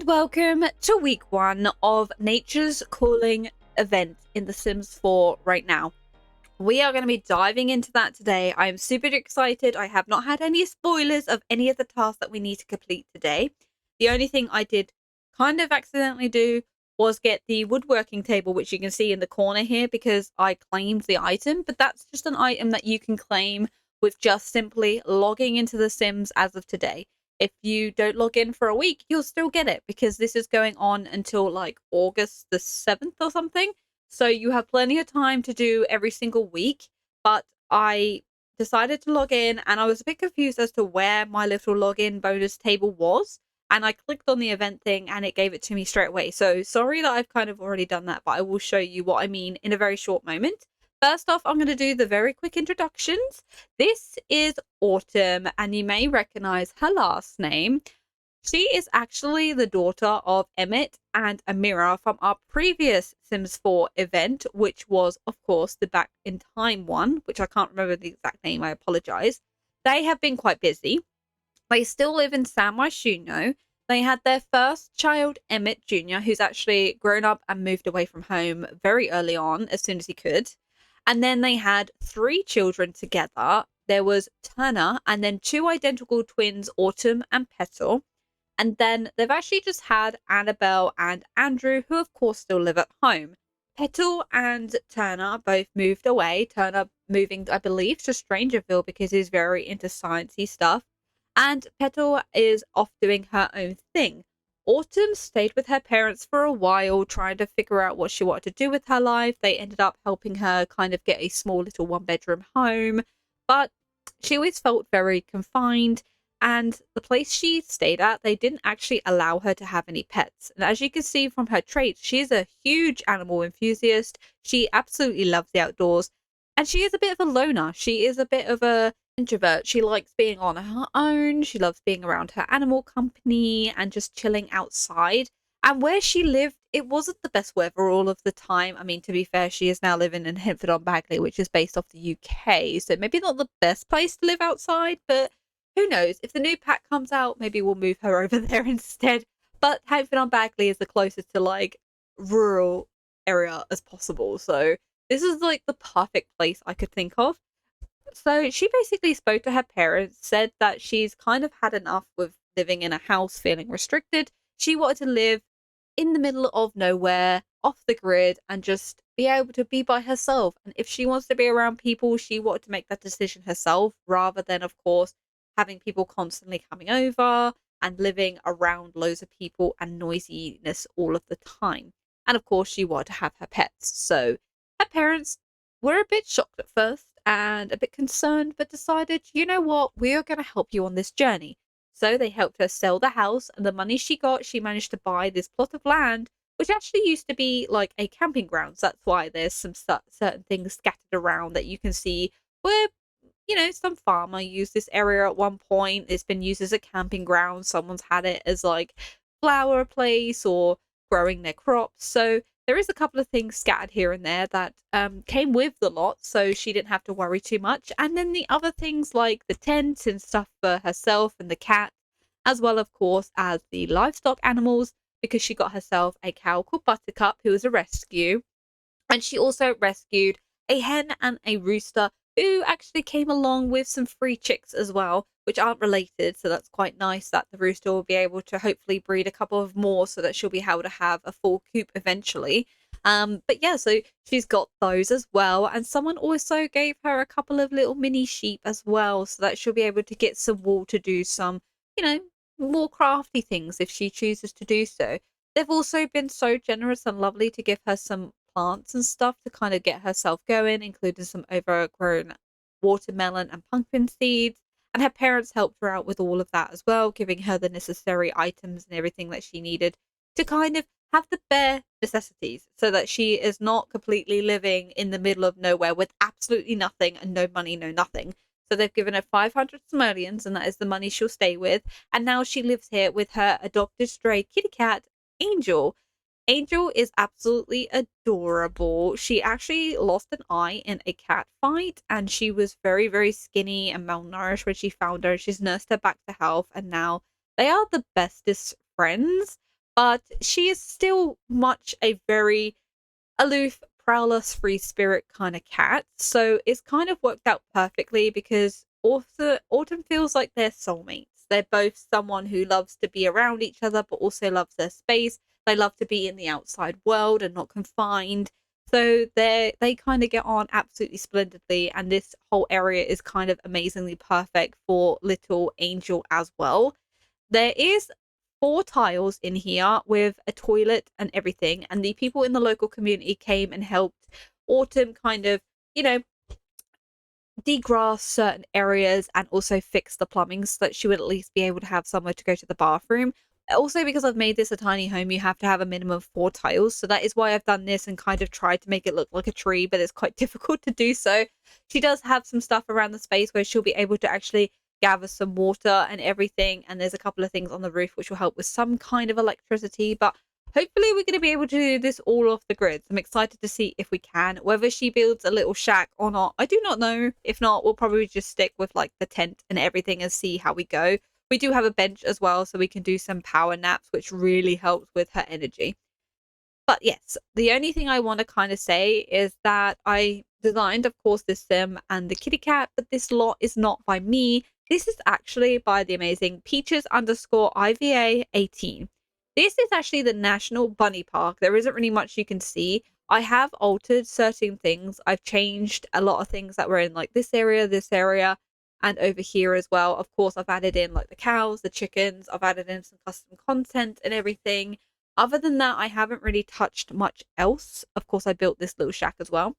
Welcome to week 1 of Nature's Calling event in The Sims 4 right now. We are going to be diving into that today. I am super excited. I have not had any spoilers of any of the tasks that we need to complete today. The only thing I did kind of accidentally do was get the woodworking table, which you can see in the corner here because I claimed the item, but that's just an item that you can claim with just simply logging into The Sims as of today. If you don't log in for a week, you'll still get it because this is going on until like August the 7th or something. So you have plenty of time to do every single week. But I decided to log in and I was a bit confused as to where my little login bonus table was. And I clicked on the event thing and it gave it to me straight away. So sorry that I've kind of already done that, but I will show you what I mean in a very short moment. First off, I'm going to do the very quick introductions. This is Autumn, and you may recognize her last name. She is actually the daughter of Emmett and Amira from our previous Sims 4 event, which was, of course, the Back in Time one, which I can't remember the exact name, I apologize. They have been quite busy. They still live in San Myshuno. They had their first child, Emmett Jr., who's actually grown up and moved away from home very early on, as soon as he could. And then they had 3 children together. There was Turner and then 2 identical twins, Autumn and Petal. And then they've actually just had Annabelle and Andrew, who of course still live at home. Petal and Turner both moved away. Turner moving, I believe, to Strangerville because he's very into sciencey stuff. And Petal is off doing her own thing. Autumn stayed with her parents for a while, trying to figure out what she wanted to do with her life. They ended up helping her kind of get a small little 1-bedroom home, but she always felt very confined. And the place she stayed at, they didn't actually allow her to have any pets. And as you can see from her traits, she's a huge animal enthusiast. She absolutely loves the outdoors. And she is a bit of a loner. She is a bit of a introvert. She likes being on her own. She loves being around her animal company and just chilling outside. And where she lived, it wasn't the best weather all of the time. I mean, to be fair, she is now living in Hinford-on-Bagley, which is based off the UK. So maybe not the best place to live outside, but who knows? If the new pack comes out, maybe we'll move her over there instead. But Hinford-on-Bagley is the closest to like rural area as possible. So this is like the perfect place I could think of. So she basically spoke to her parents, said that she's kind of had enough with living in a house feeling restricted. She wanted to live in the middle of nowhere, off the grid, and just be able to be by herself. And if she wants to be around people, she wanted to make that decision herself rather than, of course, having people constantly coming over and living around loads of people and noisiness all of the time. And of course, she wanted to have her pets. So her parents were a bit shocked at first and a bit concerned, but decided, you know what, we are going to help you on this journey. So they helped her sell the house, and the money she got, she managed to buy this plot of land, which actually used to be like a camping ground. So that's why there's some certain things scattered around that you can see where, you know, some farmer used this area at one point. It's been used as a camping ground. Someone's had it as like flower place or growing their crops. So there is a couple of things scattered here and there that came with the lot, so she didn't have to worry too much. And then the other things like the tent and stuff for herself and the cat, as well, of course, as the livestock animals, because she got herself a cow called Buttercup, who was a rescue. And she also rescued a hen and a rooster who actually came along with some free chicks as well, which aren't related. So that's quite nice that the rooster will be able to hopefully breed a couple of more so that she'll be able to have a full coop eventually. But yeah, so she's got those as well. And someone also gave her a couple of little mini sheep as well so that she'll be able to get some wool to do some, you know, more crafty things if she chooses to do so. They've also been so generous and lovely to give her some plants and stuff to kind of get herself going, including some overgrown watermelon and pumpkin seeds. And her parents helped her out with all of that as well, giving her the necessary items and everything that she needed to kind of have the bare necessities so that she is not completely living in the middle of nowhere with absolutely nothing and no money, no nothing. So they've given her 500 simoleons, and that is the money she'll stay with. And now she lives here with her adopted stray kitty cat, Angel. Angel is absolutely adorable. She actually lost an eye in a cat fight, and she was very, very skinny and malnourished when she found her. She's nursed her back to health, and now they are the bestest friends. but she is still much a very aloof, prowlers, free spirit kind of cat. So it's kind of worked out perfectly because Autumn feels like they're soulmates. They're both someone who loves to be around each other, but also loves their space. They love to be in the outside world and not confined. So they kind of get on absolutely splendidly, and this whole area is kind of amazingly perfect for little Angel as well. There is 4 tiles in here with a toilet and everything, and the people in the local community came and helped Autumn kind of, you know, degrass certain areas and also fix the plumbing so that she would at least be able to have somewhere to go to the bathroom. Also, because I've made this a tiny home, you have to have a minimum of 4 tiles. So that is why I've done this and kind of tried to make it look like a tree, but it's quite difficult to do so. She does have some stuff around the space where she'll be able to actually gather some water and everything. And there's a couple of things on the roof which will help with some kind of electricity. But hopefully we're going to be able to do this all off the grid. I'm excited to see if we can. Whether she builds a little shack or not, I do not know. If not, we'll probably just stick with like the tent and everything and see how we go. We do have a bench as well, so we can do some power naps, which really helps with her energy. But yes, the only thing I want to kind of say is that I designed, of course, this sim and the kitty cat, but this lot is not by me. This is actually by the amazing Peaches underscore IVA 18. This is actually the National Bunny Park. There isn't really much you can see. I have altered certain things. I've changed a lot of things that were in like this area, and over here as well. Of course, I've added in like the cows, the chickens. I've added in some custom content and everything. Other than that, I haven't really touched much else. Of course, I built this little shack as well.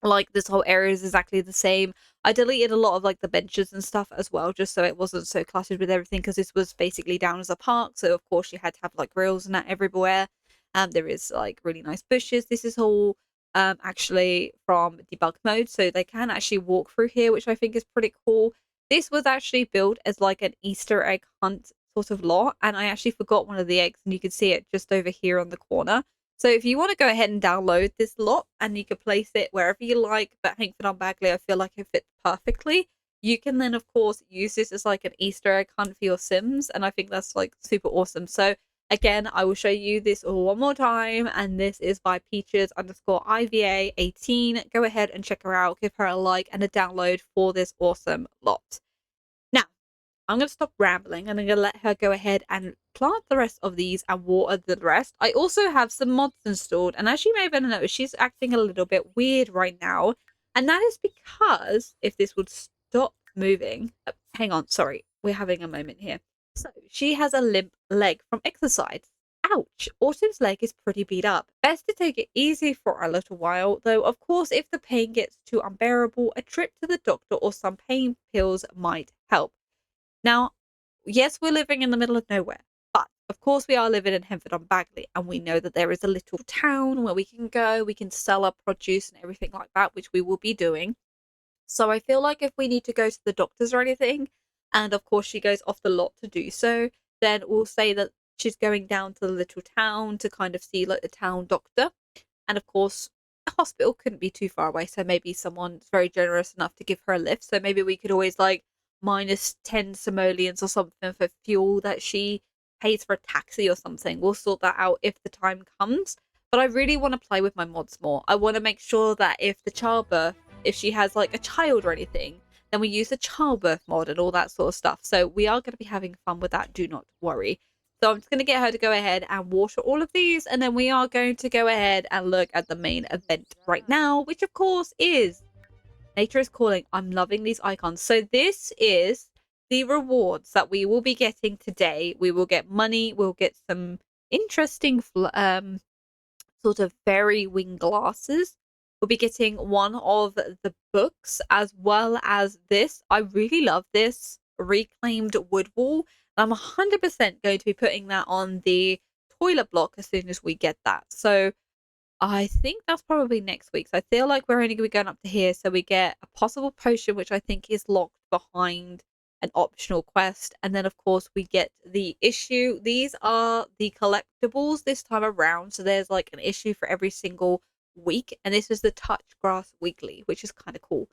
Like this whole area is exactly the same. I deleted a lot of like the benches and stuff as well, just so it wasn't so cluttered with everything, because this was basically down as a park. So of course you had to have like grills and that everywhere. There is like really nice bushes. This is all actually from debug mode, so they can actually walk through here, which I think is pretty cool. This was actually built as like an Easter egg hunt sort of lot, and I actually forgot one of the eggs, and you can see it just over here on the corner. So if you want to go ahead and download this lot and you can place it wherever you like, but Hankford on Bagley, I feel like it fits perfectly. You can then, of course, use this as like an Easter egg hunt for your Sims, and I think that's like super awesome. So again, I will show you this all one more time, and this is by Peaches underscore IVA 18. Go ahead and check her out, give her a like and a download for this awesome lot. Now, I'm going to stop rambling and I'm going to let her go ahead and plant the rest of these and water the rest. I also have some mods installed, and as you may have noticed, she's acting a little bit weird right now. And that is because if this would stop moving, hang on, sorry, we're having a moment here. So she has a limp leg from exercise. Ouch, Autumn's leg is pretty beat up. Best to take it easy for a little while, though of course if the pain gets too unbearable, a trip to the doctor or some pain pills might help. Now, yes, we're living in the middle of nowhere, but of course we are living in Henford on Bagley, and we know that there is a little town where we can go, we can sell our produce and everything like that, which we will be doing. So I feel like if we need to go to the doctors or anything, and of course she goes off the lot to do so, then we'll say that she's going down to the little town to kind of see like the town doctor. And of course, a hospital couldn't be too far away, so maybe someone's very generous enough to give her a lift. So maybe we could always like minus 10 simoleons or something for fuel that she pays for a taxi or something. We'll sort that out if the time comes. But I really want to play with my mods more. I want to make sure that if the childbirth, if she has like a child or anything, then we use the childbirth mod and all that sort of stuff. So we are going to be having fun with that. Do not worry. So I'm just going to get her to go ahead and water all of these, and then we are going to go ahead and look at the main event right now, which of course is Nature is Calling. I'm loving these icons. So this is the rewards that we will be getting today. We will get money. We'll get some interesting sort of fairy wing glasses. We'll be getting one of the books as well as this. I really love this reclaimed wood wall. I'm 100% going to be putting that on the toilet block as soon as we get that. So I think that's probably next week. So I feel like we're only going to be going up to here. So we get a possible potion, which I think is locked behind an optional quest. And then, of course, we get the issue. These are the collectibles this time around. So there's like an issue for every single week. And this is the Touch Grass Weekly, which is kind of cool.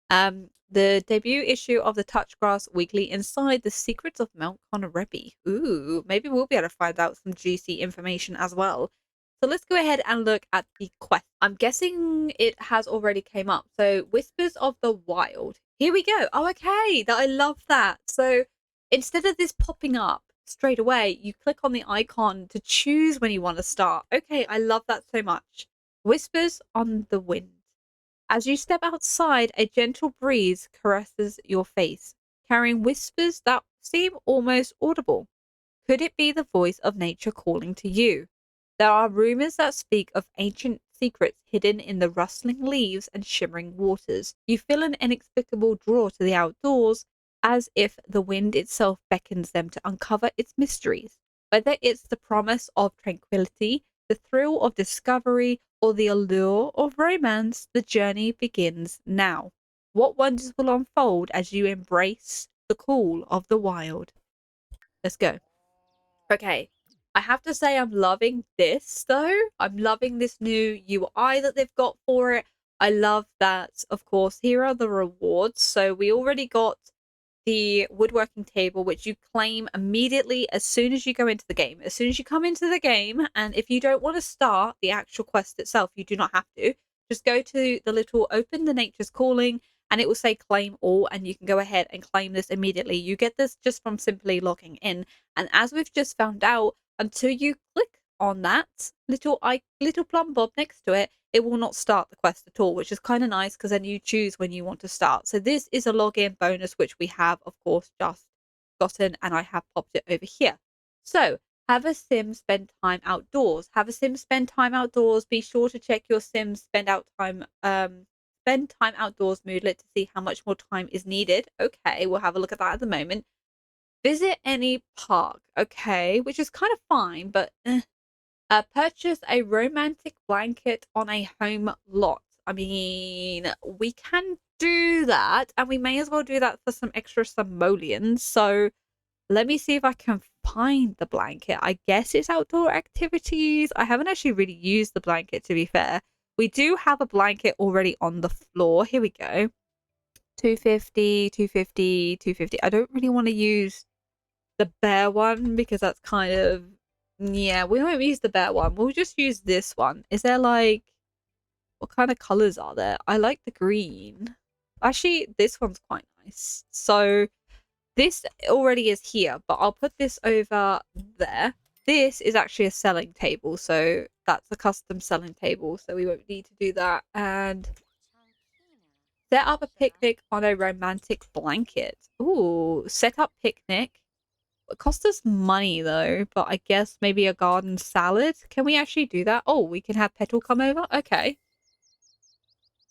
The debut issue of the Touchgrass Weekly inside the secrets of Mount Conorepi. Ooh, maybe we'll be able to find out some juicy information as well. So let's go ahead and look at the quest. I'm guessing it has already came up. So Whispers of the Wild. Here we go. Oh, okay. I love that. So instead of this popping up straight away, you click on the icon to choose when you want to start. Okay, I love that so much. Whispers on the Wind. As you step outside, a gentle breeze caresses your face, carrying whispers that seem almost audible. Could it be the voice of nature calling to you? There are rumors that speak of ancient secrets hidden in the rustling leaves and shimmering waters. You feel an inexplicable draw to the outdoors, as if the wind itself beckons them to uncover its mysteries. Whether it's the promise of tranquility, the thrill of discovery, or the allure of romance, the journey begins now. What wonders will unfold as you embrace the call of the wild? Let's go. Okay. I have to say I'm loving this though. I'm loving this new UI that they've got for it. I love that, of course, here are the rewards. So we already got the woodworking table, which you claim immediately as soon as you go into the game. As soon as you come into the game, and if you don't want to start the actual quest itself, you do not have to. Just go to the little open the nature's calling, and it will say claim all, and you can go ahead and claim this immediately. You get this just from simply logging in. And as we've just found out, until you click on that little plumbob next to it, it will not start the quest at all, which is kind of nice because then you choose when you want to start. So this is a login bonus, which we have, of course, just gotten, and I have popped it over here. So have a sim spend time outdoors. Have a sim spend time outdoors. Be sure to check your sim spend time outdoors moodlet to see how much more time is needed. Okay, we'll have a look at that at the moment. Visit any park. Okay, which is kind of fine, but purchase a romantic blanket on a home lot. I mean, we can do that, and we may as well do that for some extra simoleons. So let me see if I can find the blanket. I guess it's outdoor activities. I haven't actually really used the blanket, to be fair. We do have a blanket already on the floor. Here we go. 250, 250, 250. I don't really want to use the bear one because that's kind of, yeah, we won't use the bear one. We'll just use this one. Is there like, what kind of colors are there? I like the green. Actually, this one's quite nice. So this already is here, but I'll put this over there. This is actually a selling table, so that's a custom selling table, so we won't need to do that. And set up a picnic on a romantic blanket. Ooh, set up picnic. It costs us money though, but I guess maybe a garden salad. Can we actually do that? Oh, we can have Petal come over? Okay.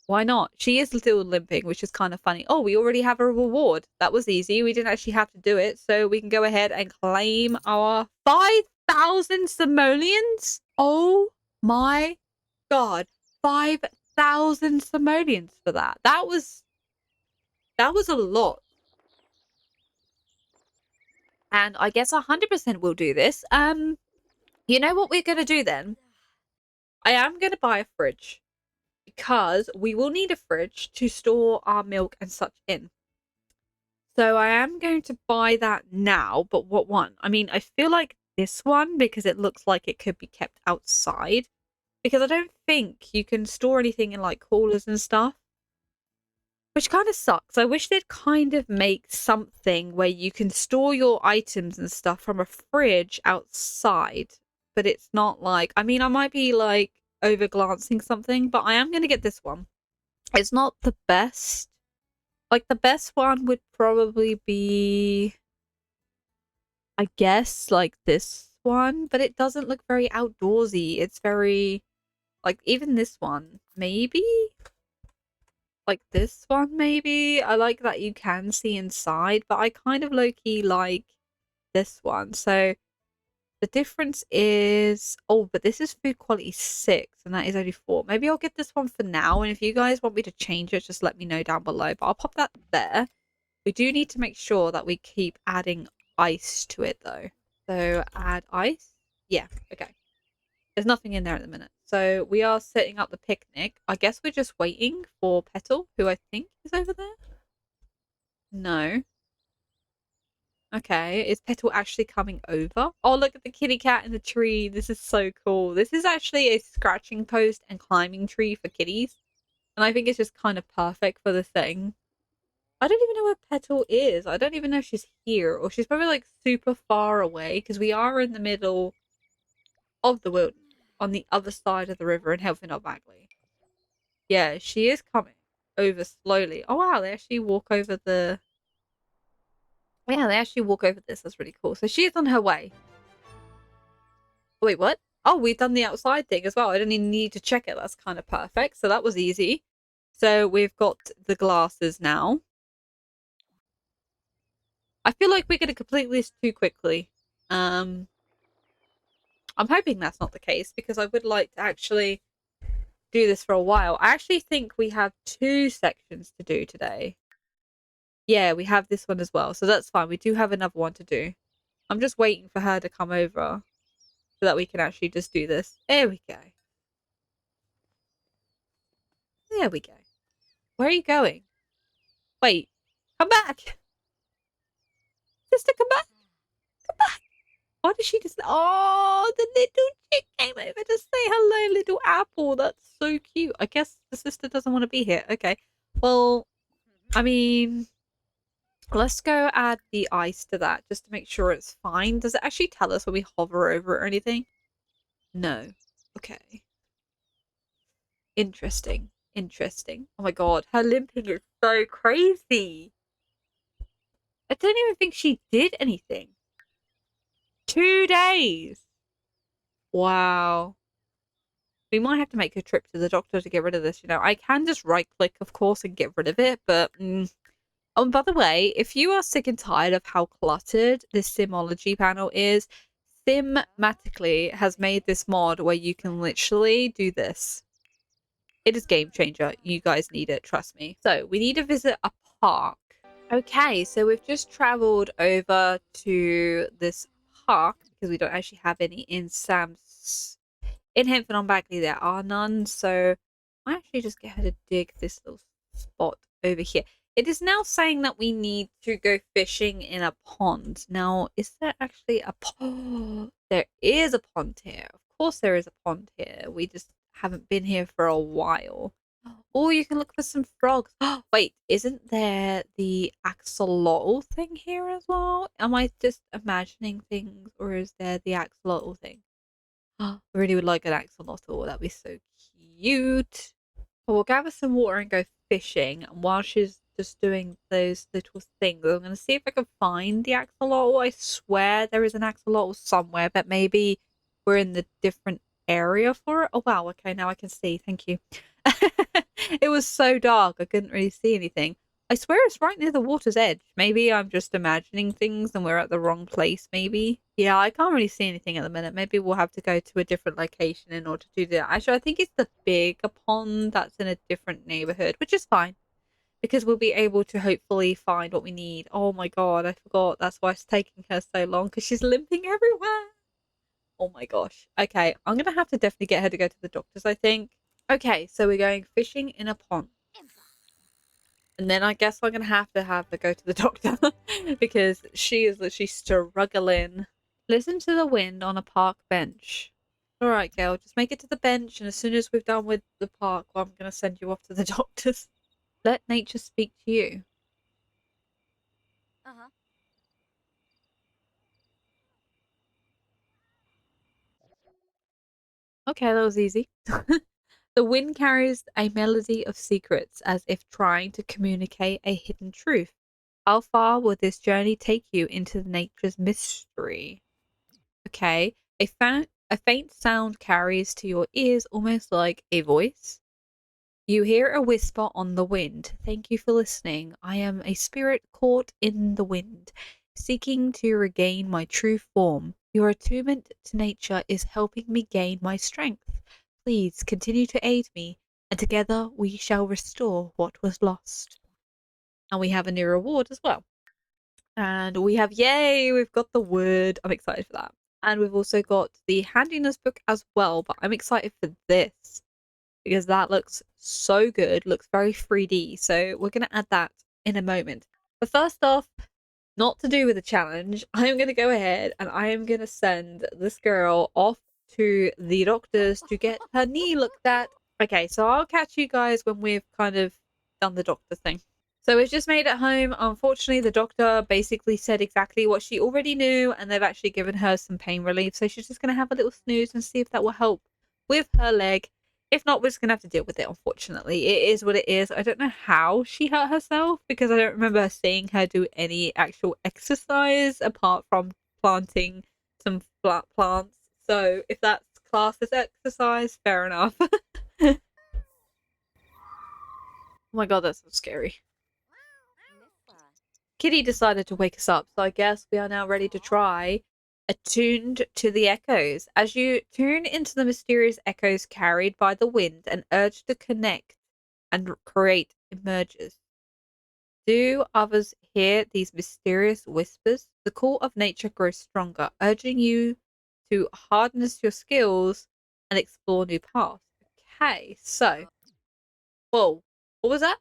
Why not? She is still limping, which is kind of funny. Oh, we already have a reward. That was easy. We didn't actually have to do it. So we can go ahead and claim our 5,000 simoleons. Oh my god. 5,000 simoleons for that. That was a lot. And I guess 100% will do this. You know what we're going to do then? I am going to buy a fridge because we will need a fridge to store our milk and such in. So I am going to buy that now, but what one? I mean, I feel like this one because it looks like it could be kept outside because I don't think you can store anything in like coolers and stuff, which kind of sucks. I wish they'd kind of make something where you can store your items and stuff from a fridge outside, but it's not like, I mean, I might be like over glancing something, but I am going to get this one. It's not the best. Like the best one would probably be, I guess, like this one, but it doesn't look very outdoorsy. It's very, like, even this one, maybe? Like this one, maybe? I like that you can see inside, but I kind of low-key like this one. So the difference is, oh, but this is food quality 6, and that is only 4. Maybe I'll get this one for now, and if you guys want me to change it, just let me know down below. But I'll pop that there. We do need to make sure that we keep adding ice to it, though. So add ice. Yeah, okay. There's nothing in there at the minute. So we are setting up the picnic. I guess we're just waiting for Petal, who I think is over there. No. Okay, is Petal actually coming over? Oh, look at the kitty cat in the tree. This is so cool. This is actually a scratching post and climbing tree for kitties. And I think it's just kind of perfect for the thing. I don't even know where Petal is. I don't even know if she's here or she's probably like super far away because we are in the middle of the wilderness on the other side of the river in Helfin Bagley. Yeah, she is coming over slowly. Oh wow, they actually walk over the. Yeah, they actually walk over this. That's really cool. So she is on her way. Wait, what? Oh, we've done the outside thing as well. I didn't even need to check it. That's kind of perfect. So that was easy. So we've got the glasses now. I feel like we're going to complete this too quickly. I'm hoping that's not the case because I would like to actually do this for a while. I actually think we have 2 sections to do today. Yeah, we have this one as well. So that's fine. We do have another one to do. I'm just waiting for her to come over so that we can actually just do this. There we go. There we go. Where are you going? Wait. Come back. Sister, come back. Come back. Why did she just... Oh, the little chick came over to say hello, little apple. That's so cute. I guess the sister doesn't want to be here. Okay. Well, I mean... Let's go add the ice to that just to make sure it's fine. Does it actually tell us when we hover over it or anything? No. Okay. Interesting. Interesting. Oh my god, her limping is so crazy. I don't even think she did anything. 2 days. Wow. We might have to make a trip to the doctor to get rid of this, you know. I can just right click, of course, and get rid of it, but... Oh, by the way, if you are sick and tired of how cluttered this Simology panel is, Simmatically has made this mod where you can literally do this. It is game changer. You guys need it, trust me. So we need to visit a park. Okay, so we've just traveled over to this park because we don't actually have any in Sam's. In Hempton on Bagley, there are none. So I actually just get her to dig this little spot over here. It is now saying that we need to go fishing in a pond. Now, is there actually a pond? There is a pond here. Of course there is a pond here. We just haven't been here for a while. Oh, you can look for some frogs. Wait, isn't there the axolotl thing here as well? Am I just imagining things, or is there the axolotl thing? I really would like an axolotl. That'd be so cute. Well, we'll gather some water and go fishing. And while she's just doing those little things, I'm going to see if I can find the axolotl. I swear there is an axolotl somewhere, but maybe we're in the different area for it. Oh, wow. Okay, now I can see. Thank you. It was so dark. I couldn't really see anything. I swear it's right near the water's edge. Maybe I'm just imagining things and we're at the wrong place, maybe. Yeah, I can't really see anything at the minute. Maybe we'll have to go to a different location in order to do that. Actually, I think it's the bigger pond that's in a different neighborhood, which is fine. Because we'll be able to hopefully find what we need. Oh my god, I forgot. That's why it's taking her so long, because she's limping everywhere. Oh my gosh. Okay, I'm going to have to definitely get her to go to the doctors, I think. Okay, so we're going fishing in a pond. And then I guess I'm going to have her go to the doctor because she is literally struggling. Listen to the wind on a park bench. All right, girl, just make it to the bench. And as soon as we've done with the park, well, I'm going to send you off to the doctors. Let nature speak to you. Okay, that was easy. The wind carries a melody of secrets as if trying to communicate a hidden truth. How far will this journey take you into nature's mystery? Okay, a faint sound carries to your ears almost like a voice. You hear a whisper on the wind. Thank you for listening. I am a spirit caught in the wind, seeking to regain my true form. Your attunement to nature is helping me gain my strength. Please continue to aid me, and together we shall restore what was lost. And we have a new reward as well. And we have, yay, we've got the wood. I'm excited for that. And we've also got the handiness book as well, but I'm excited for this because that looks so good, looks very 3D. So we're going to add that in a moment. But first off, not to do with the challenge, I am going to go ahead and I am going to send this girl off to the doctors to get her knee looked at. Okay, so I'll catch you guys when we've kind of done the doctor thing. So we've just made it home. Unfortunately, the doctor basically said exactly what she already knew, and they've actually given her some pain relief. So she's just going to have a little snooze and see if that will help with her leg. If not, we're just going to have to deal with it, unfortunately. It is what it is. I don't know how she hurt herself because I don't remember seeing her do any actual exercise apart from planting some plants. So if that's classed as exercise, fair enough. Oh my god, that's so scary. Kitty decided to wake us up, so I guess we are now ready to try Attuned to the Echoes. As you tune into the mysterious echoes carried by the wind, an urge to connect and create emerges. Do others hear these mysterious whispers? The call of nature grows stronger, urging you to harness your skills and explore new paths. Okay, so. Whoa, what was that?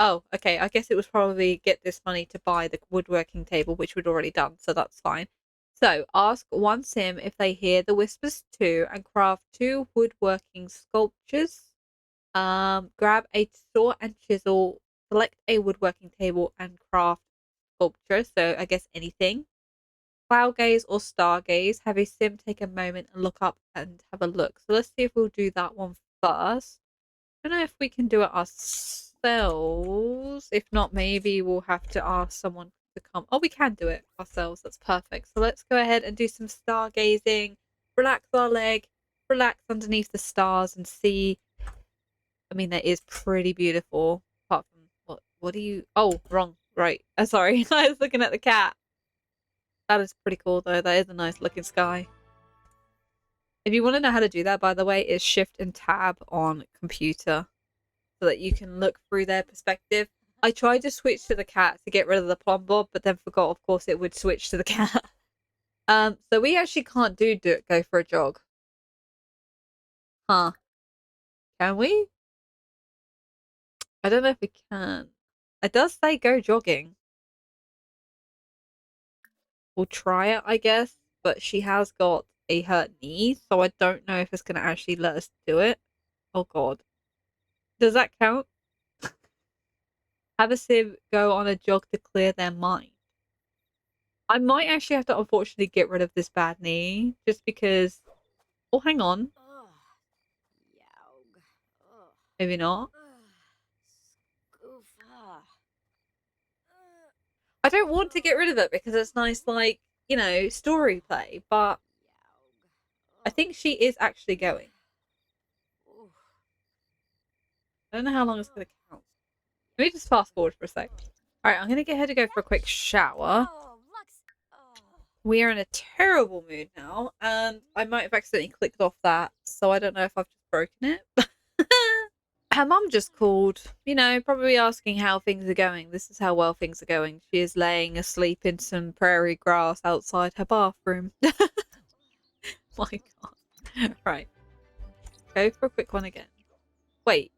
Oh, okay. I guess it was probably get this money to buy the woodworking table, which we'd already done, so that's fine. So ask one sim if they hear the whispers too, and craft 2 woodworking sculptures. Grab a saw and chisel, select a woodworking table, and craft sculpture. So I guess anything. Cloud gaze or stargaze. Have a sim take a moment and look up and have a look. So let's see if we'll do that one first. I don't know if we can do it ourselves. If not, maybe we'll have to ask someone to come. Oh, we can do it ourselves. That's perfect. So let's go ahead and do some stargazing. Relax our leg. Relax underneath the stars and see. I mean, that is pretty beautiful. Apart from what do you? Oh, wrong. Right. Sorry. I was looking at the cat. That is pretty cool, though. That is a nice looking sky. If you want to know how to do that, by the way, it's Shift and Tab on computer so that you can look through their perspective. I tried to switch to the cat to get rid of the plumbob, but then forgot, of course, it would switch to the cat. So we actually can't do it, go for a jog. Huh. Can we? I don't know if we can. It does say go jogging. We'll try it, I guess, but she has got a hurt knee, so I don't know if it's going to actually let us do it. Oh god. Does that count? Have a sim go on a jog to clear their mind. I might actually have to unfortunately get rid of this bad knee just because. Oh, hang on. Maybe not. I don't want to get rid of it because it's nice, like, you know, story play, but I think she is actually going. I don't know how long it's going to count. Let me just fast forward for a sec. Alright, I'm going to get her to go for a quick shower. We are in a terrible mood now, and I might have accidentally clicked off that, so I don't know if I've just broken it. Her mum just called, you know, probably asking how things are going. This is how well things are going. She is laying asleep in some prairie grass outside her bathroom. My god. Right. Go for a quick one again. Wait.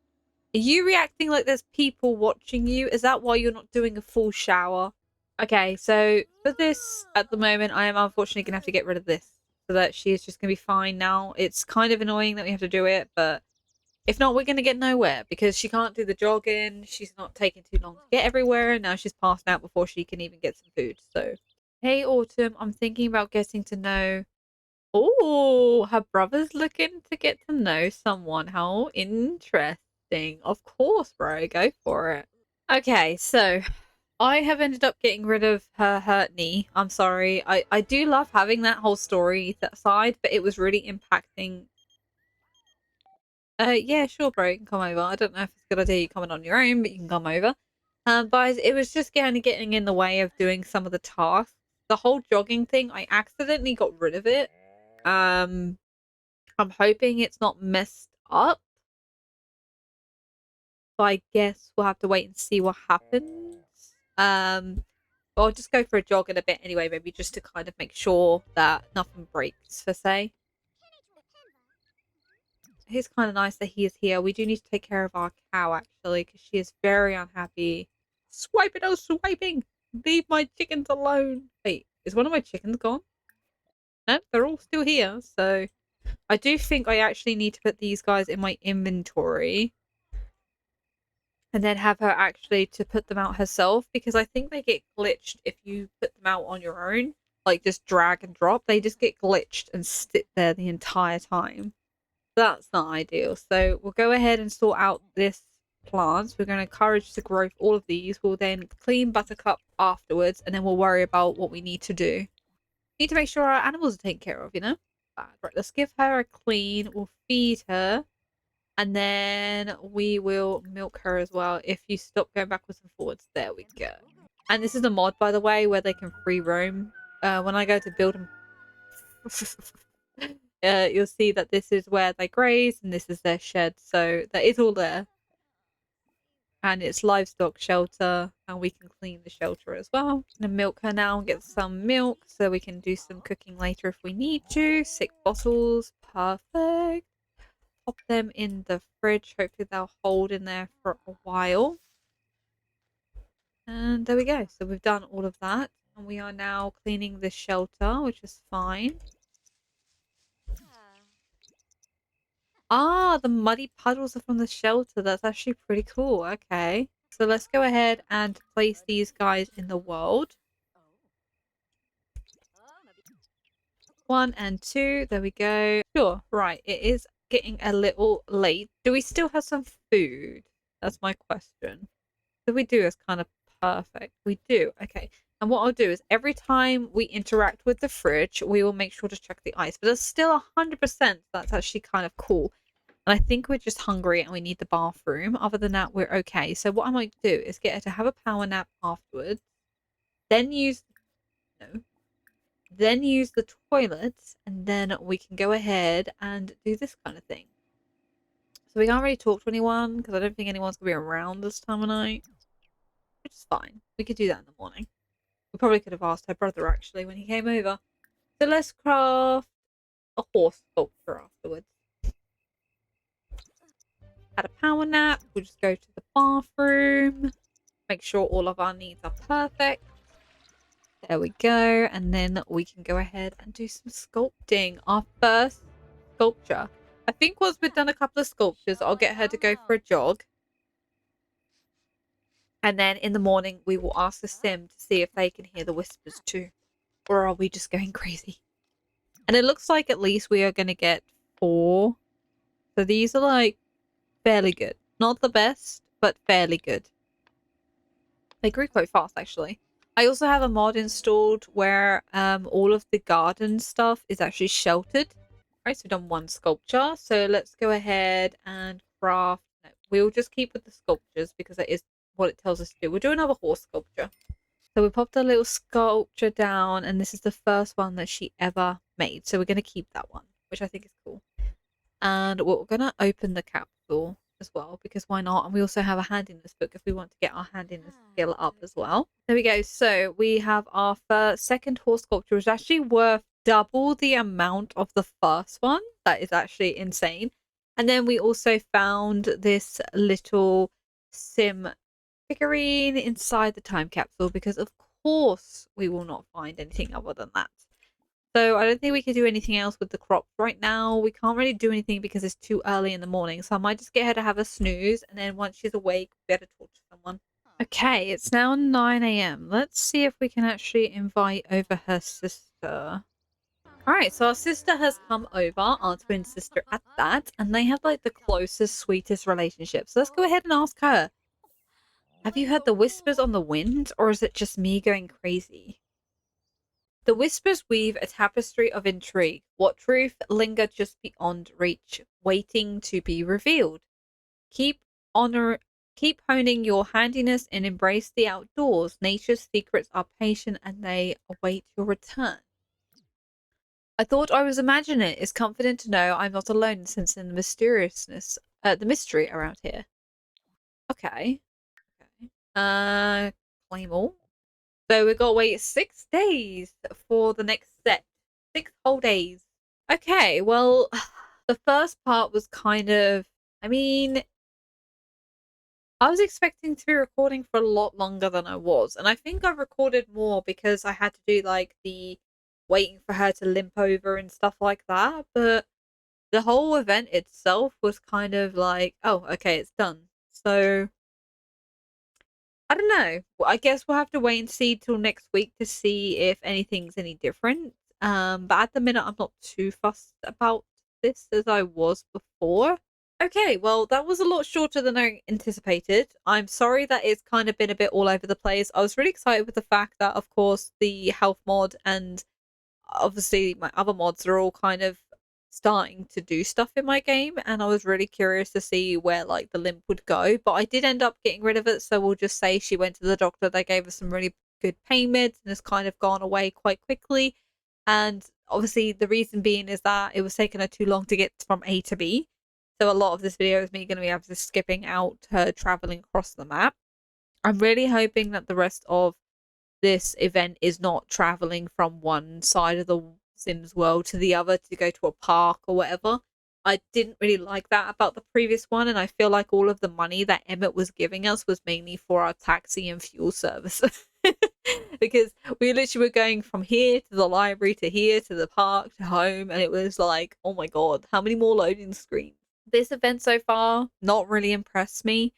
Are you reacting like there's people watching you? Is that why you're not doing a full shower? Okay, so for this, at the moment, I am unfortunately going to have to get rid of this. So that she is just going to be fine now. It's kind of annoying that we have to do it, but if not, we're going to get nowhere because she can't do the jogging. She's not taking too long to get everywhere. And now she's passed out before she can even get some food. So, hey, Autumn, I'm thinking about getting to know. Oh, her brother's looking to get to know someone. How interesting. Of course, bro. Go for it. Okay, so I have ended up getting rid of her hurt knee. I'm sorry. I do love having that whole story side, but it was really impacting. Yeah, sure, bro. You can come over. I don't know if it's a good idea you coming on your own, but you can come over. But it was just kind of getting in the way of doing some of the tasks. The whole jogging thing, I accidentally got rid of it. I'm hoping it's not messed up. So I guess we'll have to wait and see what happens. But I'll just go for a jog in a bit anyway, maybe just to kind of make sure that nothing breaks, per se. It's kind of nice that he is here. We do need to take care of our cow, actually, because she is very unhappy. Swiping, oh, swiping! Leave my chickens alone. Wait, is one of my chickens gone? No, they're all still here, so... I do think I actually need to put these guys in my inventory. And then have her actually to put them out herself, because I think they get glitched if you put them out on your own. Like, just drag and drop. They just get glitched and sit there the entire time. That's not ideal. So we'll go ahead and sort out this plants. We're going to encourage the growth of all of these. We'll then clean Buttercup afterwards, and then we'll worry about what we need to do. Need to make sure our animals are taken care of, you know? Right, let's give her a clean. We'll feed her. And then we will milk her as well. If you stop going backwards and forwards, there we go. And this is a mod, by the way, where they can free roam. When I go to build them... you'll see that this is where they graze and this is their shed, so that is all there. And it's livestock shelter, and we can clean the shelter as well. I'm gonna milk her now and get some milk so we can do some cooking later if we need to. 6 bottles, perfect. Pop them in the fridge. Hopefully they'll hold in there for a while. And there we go. So we've done all of that, and we are now cleaning the shelter, which is fine. Ah, the muddy puddles are from the shelter. That's actually pretty cool. Okay. So let's go ahead and place these guys in the world. 1 and 2. There we go. Sure. Right. It is getting a little late. Do we still have some food? That's my question. If we do, it's kind of perfect. We do. Okay. And what I'll do is every time we interact with the fridge, we will make sure to check the ice. But it's still 100%. That's actually kind of cool. And I think we're just hungry and we need the bathroom. Other than that, we're okay. So what I might do is get her to have a power nap afterwards. Then use the toilets, and then we can go ahead and do this kind of thing. So we can't really talk to anyone because I don't think anyone's gonna be around this time of night. Which is fine. We could do that in the morning. We probably could have asked her brother actually when he came over. So let's craft a horse sculpture afterwards. Had a power nap. We'll just go to the bathroom. Make sure all of our needs are perfect. There we go. And then we can go ahead and do some sculpting. Our first sculpture. I think once we've done a couple of sculptures, I'll get her to go for a jog. And then in the morning, we will ask the sim to see if they can hear the whispers too. Or are we just going crazy? And it looks like at least we are going to get 4. So these are like fairly good. Not the best, but fairly good. They grew quite fast, actually. I also have a mod installed where all of the garden stuff is actually sheltered. Right, so we've done 1 sculpture. So let's go ahead and craft. No, we'll just keep with the sculptures because that is what it tells us to do. We'll do another horse sculpture. So we popped a little sculpture down, and this is the first one that she ever made. So we're going to keep that one, which I think is cool. And we're going to open the capsule as well, because why not? And we also have a handiness book if we want to get our handiness skill up as well. There we go. So we have our second horse sculpture, which is actually worth double the amount of the first one. That is actually insane. And then we also found this little sim figurine inside the time capsule, because of course we will not find anything other than that. So I don't think we can do anything else with the crops right now. We can't really do anything because it's too early in the morning. So I might just get her to have a snooze, and then once she's awake, we'll be able to talk to someone. Okay, it's now 9 a.m. Let's see if we can actually invite over her sister. Alright, so our sister has come over, our twin sister at that, and they have like the closest, sweetest relationship. So let's go ahead and ask her. Have you heard the whispers on the wind, or is it just me going crazy? The whispers weave a tapestry of intrigue. What truth linger just beyond reach, waiting to be revealed? Keep honing your handiness and embrace the outdoors. Nature's secrets are patient and they await your return. I thought I was imagining it. It's comforting to know I'm not alone, sensing the mysteriousness, the mystery around here. Okay. Claim all. So we got to wait 6 days for the next set. 6 whole days. Okay, well, the first part was kind of, I mean, I was expecting to be recording for a lot longer than I was, and I think I recorded more because I had to do like the waiting for her to limp over and stuff like that, but the whole event itself was kind of like, oh, okay, it's done. So I don't know. I guess we'll have to wait and see till next week to see if anything's any different. But at the minute, I'm not too fussed about this as I was before. Okay, well, that was a lot shorter than I anticipated. I'm sorry that it's kind of been a bit all over the place. I was really excited with the fact that, of course, the health mod and obviously my other mods are all kind of starting to do stuff in my game, and I was really curious to see where like the limp would go, but I did end up getting rid of it, so we'll just say she went to the doctor. They gave her some really good pain meds and has kind of gone away quite quickly. And obviously the reason being is that it was taking her too long to get from A to B, so a lot of this video is me going to be able to skipping out her traveling across the map. I'm really hoping that the rest of this event is not traveling from one side of the Sims world to the other to go to a park or whatever. I didn't really like that about the previous one, and I feel like all of the money that Emmett was giving us was mainly for our taxi and fuel service. Because we literally were going from here to the library to here to the park to home, and it was like, oh my god, how many more loading screens? This event so far not really impressed me.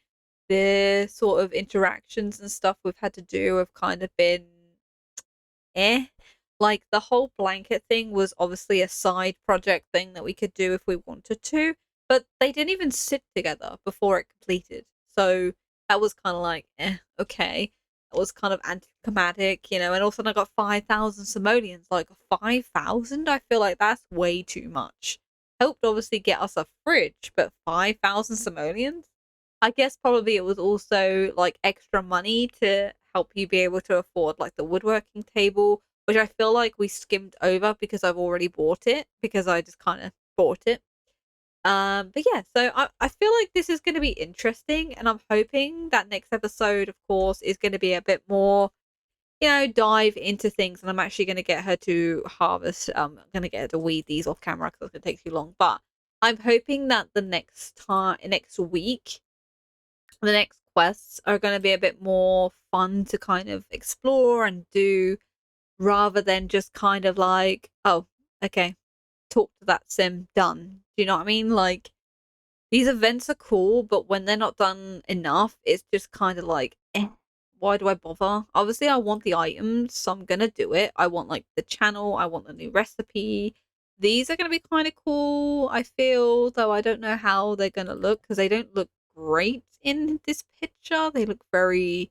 The sort of interactions and stuff we've had to do have kind of been eh. Like the whole blanket thing was obviously a side project thing that we could do if we wanted to, but they didn't even sit together before it completed. So that was kind of like, okay. It was kind of anticlimactic, you know, and also I got 5,000 simoleons. Like 5,000? I feel like that's way too much. Helped obviously get us a fridge, but 5,000 simoleons? I guess probably it was also like extra money to help you be able to afford like the woodworking table, which I feel like we skimmed over because I've already bought it because I just kind of bought it. But yeah, so I feel like this is going to be interesting, and I'm hoping that next episode, of course, is going to be a bit more, you know, dive into things, and I'm actually going to get her to harvest. I'm going to get her to weed these off camera because it's going to take too long. But I'm hoping that the next week, the next quests are going to be a bit more fun to kind of explore and do, rather than just kind of like, oh, okay, talk to that sim, done. Do you know what I mean? Like, these events are cool, but when they're not done enough, it's just kind of like, why do I bother? Obviously, I want the items, so I'm gonna do it. I want like the channel, I want the new recipe. These are gonna be kind of cool, I feel, though I don't know how they're gonna look because they don't look great in this picture. They look very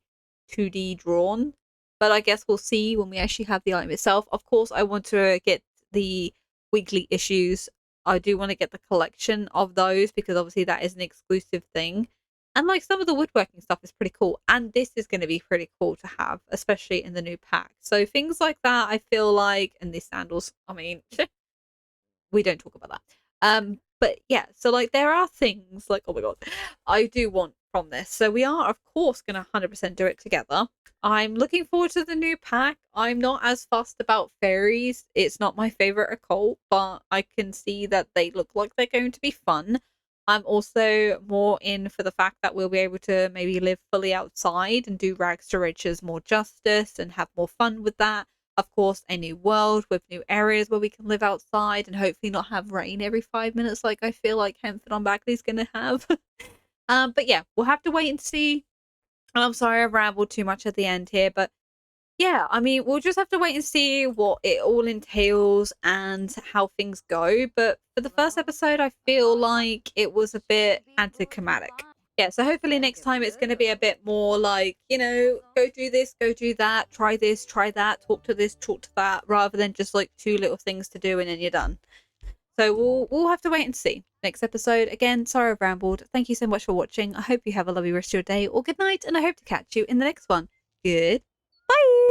2D drawn, but I guess we'll see when we actually have the item itself. Of course, I want to get the weekly issues. I do want to get the collection of those because obviously that is an exclusive thing. And like some of the woodworking stuff is pretty cool. And this is going to be pretty cool to have, especially in the new pack. So things like that, I feel like, and these sandals, I mean, we don't talk about that. But yeah, so like there are things like, oh my god, I do want from this. So we are, of course, going to 100% do it together. I'm looking forward to the new pack. I'm not as fussed about fairies. It's not my favorite occult, but I can see that they look like they're going to be fun. I'm also more in for the fact that we'll be able to maybe live fully outside and do rags to riches more justice and have more fun with that. Of course, a new world with new areas where we can live outside and hopefully not have rain every 5 minutes like I feel like Hempford on Bagley's gonna have. But yeah, we'll have to wait and see. And I'm sorry I've rambled too much at the end here, but yeah, I mean, we'll just have to wait and see what it all entails and how things go. But for the first episode, I feel like it was a bit anticlimactic. Yeah, so hopefully next time it's going to be a bit more like, you know, go do this, go do that, try this, try that, talk to this, talk to that, rather than just like two little things to do and then you're done. So we'll have to wait and see. Next episode, again, sorry I've rambled. Thank you so much for watching. I hope you have a lovely rest of your day or good night, and I hope to catch you in the next one. Good. Bye!